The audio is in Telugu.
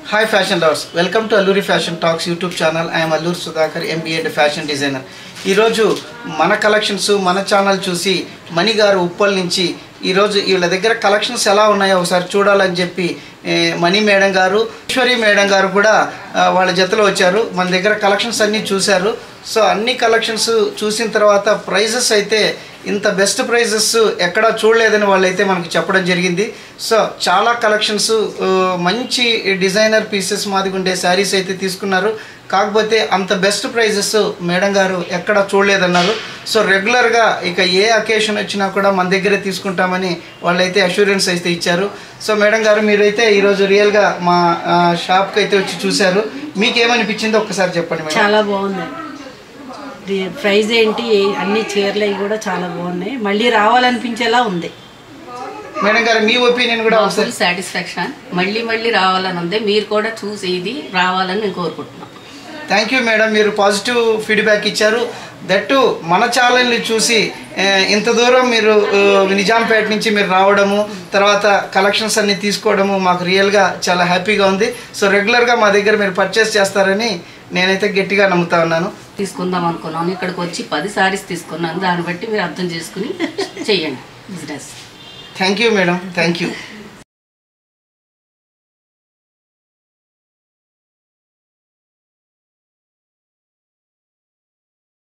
Hi fashion lovers, welcome to Alluri Fashion Talks YouTube channel. I am Allur Sudhakar, MBA and fashion designer. ఈ రోజు మన కలెక్షన్స్ మన ఛానల్ చూసి మణి గారు ఉప్పల్ నుంచి ఈ రోజు వీళ్ళ దగ్గర కలెక్షన్స్ ఎలా ఉన్నాయో ఒకసారి చూడాలని చెప్పి మణి మేడం గారు ఈశ్వరి మేడం గారు కూడా వాళ్ళ జతలో వచ్చారు. మన దగ్గర కలెక్షన్స్ అన్నీ చూశారు. సో అన్ని కలెక్షన్స్ చూసిన తర్వాత ప్రైజెస్ అయితే ఇంత బెస్ట్ ప్రైజెస్ ఎక్కడా చూడలేదని వాళ్ళైతే మనకు చెప్పడం జరిగింది. సో చాలా కలెక్షన్స్ మంచి డిజైనర్ పీసెస్ మాదిగా ఉండే శారీస్ అయితే తీసుకున్నారు. కాకపోతే అంత బెస్ట్ ప్రైజెస్ మేడం గారు ఎక్కడ చూడలేదన్నారు. సో రెగ్యులర్గా ఇక ఏ అకేషన్ వచ్చినా కూడా మన దగ్గరే తీసుకుంటామని వాళ్ళైతే అష్యూరెన్స్ అయితే ఇచ్చారు. సో మేడం గారు మీరైతే ఈరోజు రియల్గా మా షాప్కి అయితే వచ్చి చూశారు. మీకు ఏమనిపించిందో ఒక్కసారి చెప్పండి మేడం. చాలా బాగుంది. ప్రైజ్ ఏంటి, అన్ని చీరలు కూడా చాలా బాగున్నాయి. మళ్ళీ రావాలనిపించేలా ఉంది. మేడం గారు మీ ఒపీనియన్ కూడా ఫుల్ సాటిస్ఫాక్షన్. మళ్ళీ మళ్ళీ రావాలని ఉంది. మీరు కూడా చూసి ఇది రావాలని నేను కోరుకుంటున్నాను. థ్యాంక్ యూ మేడం, మీరు పాజిటివ్ ఫీడ్బ్యాక్ ఇచ్చారు. దట్టు మన ఛానల్ని చూసి ఇంత దూరం మీరు నిజాంపేట నుంచి మీరు రావడము, తర్వాత కలెక్షన్స్ అన్నీ తీసుకోవడము మాకు రియల్గా చాలా హ్యాపీగా ఉంది. సో రెగ్యులర్గా మా దగ్గర మీరు పర్చేస్ చేస్తారని నేనైతే గట్టిగా నమ్ముతా ఉన్నాను. తీసుకుందాం అనుకున్నాను, ఇక్కడికి వచ్చి 10 సారీస్ తీసుకున్నాను. దాన్ని బట్టి మీరు అర్థం చేసుకుని చెయ్యండి business. Thank you madam, thank you.